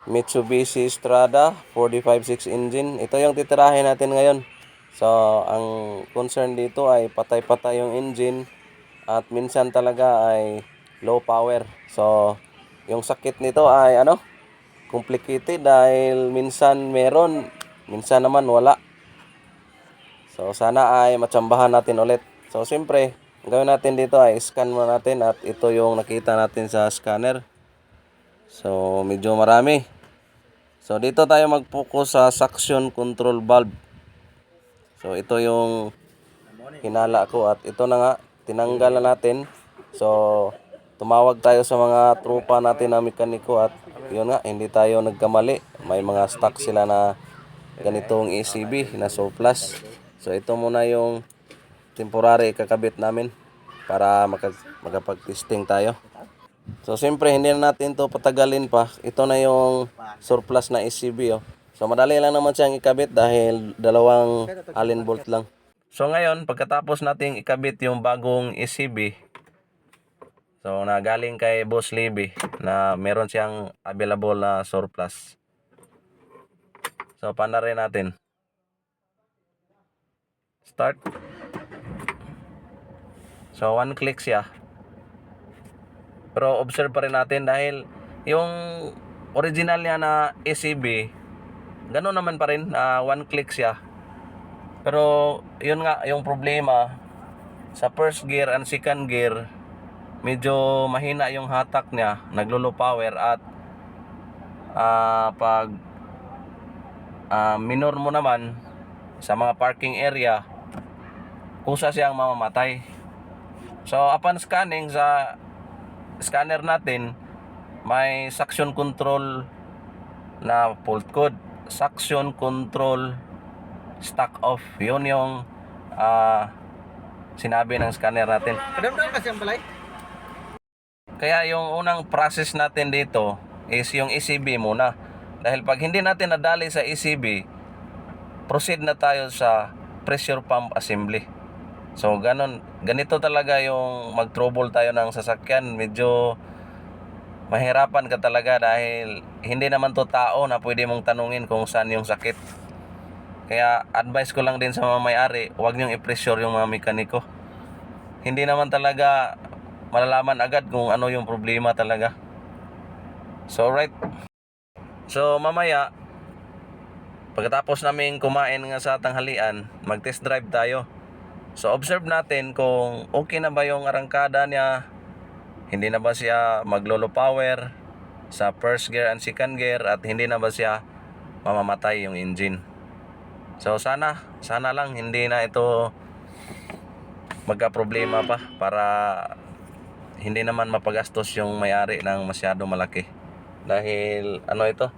Mitsubishi Strada 456 engine. Ito yung titirahin natin ngayon. So, ang concern dito ay patay-patay yung engine at minsan talaga ay low power. So, yung sakit nito ay complicated dahil minsan meron, minsan naman wala. So, sana ay matsambahan natin ulit. So, siyempre, ang gawin natin dito ay scan muna natin at ito yung nakita natin sa scanner. So, medyo marami. So, dito tayo mag-focus sa suction control valve. So, ito yung hinala ko at ito na nga, tinanggal na natin. So, tumawag tayo sa mga tropa natin na mekaniko at yun nga, hindi tayo nagkamali. May mga stock sila na ganitong ECB na surplus. So, ito muna yung temporary kakabit namin para makapag-testing tayo. So, siyempre, hindi na natin to patagalin pa. Ito na yung surplus na ECB. Oh. So, madali lang naman siyang ikabit dahil dalawang Allen bolt lang. So, ngayon, pagkatapos nating ikabit yung bagong ECB, so, nagaling kay Boss Libby na meron siyang available na surplus. So, panarin natin. Start. So, one click siya. Pero observe pa rin natin dahil yung original niya na ECB, gano'n naman pa rin, one click siya. Pero yun nga, yung problema, sa first gear and second gear, medyo mahina yung hatak niya, naglo-low power at pag minor mo naman sa mga parking area, kusa siyang mamamatay. So upon scanning sa scanner natin, may suction control na fault code, suction control stock off. Yun yung sinabi ng scanner natin. Kaya yung unang process natin dito is yung ECB muna. Dahil pag hindi natin nadali sa ECB, proceed na tayo sa pressure pump assembly. So ganito talaga yung mag-trouble tayo ng sasakyan. Medyo mahirapan ka talaga dahil hindi naman to tao na pwede mong tanungin kung saan yung sakit. Kaya advice ko lang din sa mga may-ari, huwag niyong i-pressure yung mga mekaniko. Hindi naman talaga malalaman agad kung ano yung problema talaga. So right. So mamaya, pagkatapos namin kumain nga sa tanghalian, mag-test drive tayo. So observe natin kung okay na ba yung arangkada niya, hindi na ba siya maglo-low power sa first gear and second gear, at hindi na ba siya mamamatay yung engine. So sana lang hindi na ito magka-problema pa para hindi naman mapagastos yung may-ari ng masyado malaki. Dahil ito,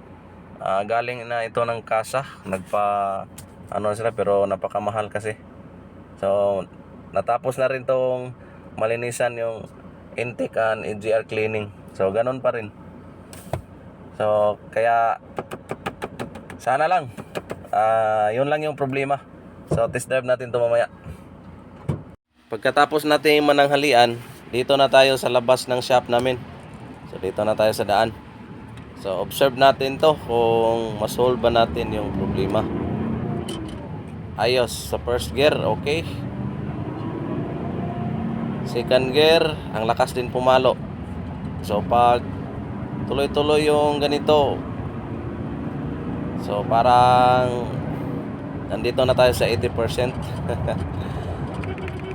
galing na ito ng kasa, sila pero napakamahal kasi. So, natapos na rin tong malinisan yung intake and EGR cleaning. So, ganun pa rin. So, kaya sana lang. Yun lang yung problema. So, test drive natin ito mamaya. Pagkatapos natin mananghalian, dito na tayo sa labas ng shop namin. So, dito na tayo sa daan. So, observe natin to kung masolve ba natin yung problema. Ayos, sa first gear, okay. Second gear, ang lakas din pumalo. So pag tuloy-tuloy yung ganito, so parang nandito na tayo sa 80%.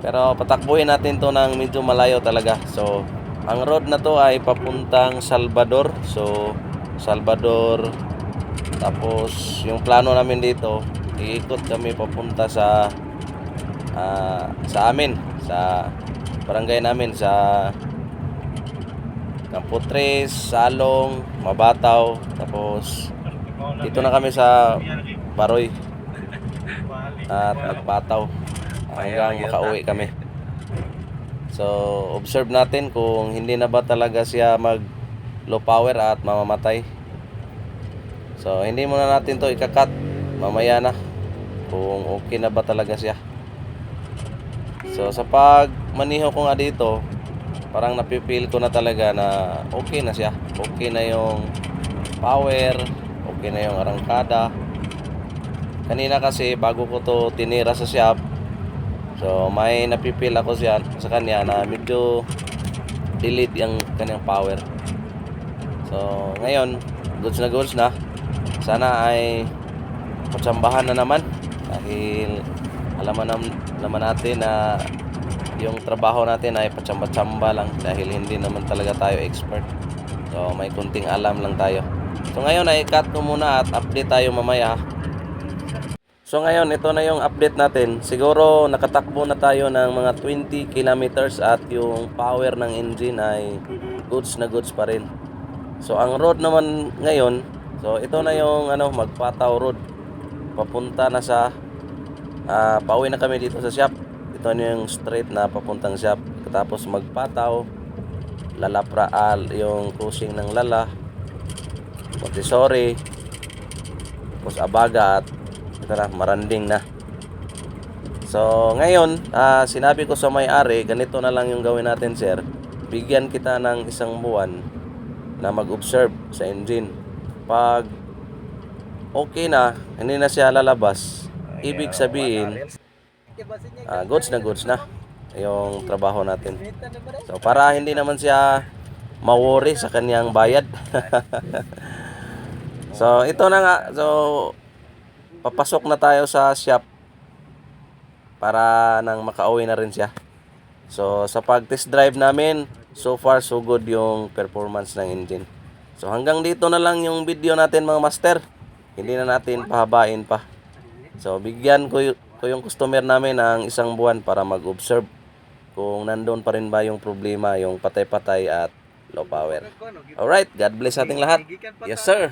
Pero patakbuhin natin to ng medyo malayo talaga. So ang road na to ay papuntang Salvador. So Salvador, tapos yung plano namin dito, iikot kami papunta sa amin, sa barangay namin, sa Campo 3, Salong, Mabataw, tapos dito na kami sa Baroy at Nagpataw hanggang makauwi kami. So observe natin kung hindi na ba talaga siya mag low power at mamamatay. So hindi muna natin to ikakat, mamaya na kung okay na ba talaga siya. So sa pag maniho ko nga dito, parang napipil ko na talaga na okay na siya. Okay na yung power, okay na yung arangkada. Kanina kasi bago ko to tinira sa shop, so may napipil ako sa kanya na medyo delete yung kanyang power. So ngayon, goods na. Sana ay patsambahan na naman dahil naman natin na yung trabaho natin ay patsamba-tsamba lang dahil hindi naman talaga tayo expert. So may kunting alam lang tayo. So ngayon ay cut ko muna at update tayo mamaya. So ngayon, ito na yung update natin. Siguro nakatakbo na tayo ng mga 20 kilometers at yung power ng engine ay goods na goods pa rin. So ang road naman ngayon, so ito na yung Magpataw Road. Papunta na sa pauwi na kami dito sa shop. Ito na yung straight na papuntang shop. Tapos Magpataw, Lalapraal, yung cruising ng Lala, Montessori, tapos Abaga at ito na, Maranding na. So ngayon, sinabi ko sa may-ari, ganito na lang yung gawin natin, sir. Bigyan kita ng 1 buwan na mag-observe sa engine. Pag okay na, hindi na siya lalabas, ibig sabihin goods na yung trabaho natin. So para hindi naman siya ma-worry sa kanyang bayad. So ito na nga. So papasok na tayo sa shop para nang makauwi na rin siya. So sa pag-test drive namin, so far so good yung performance ng engine. So hanggang dito na lang yung video natin mga master. Hindi na natin pahabain pa. So bigyan ko yung customer namin ng 1 buwan para mag-observe kung nandoon pa rin ba yung problema, yung patay-patay at low power. Alright, God bless ating lahat. Yes sir.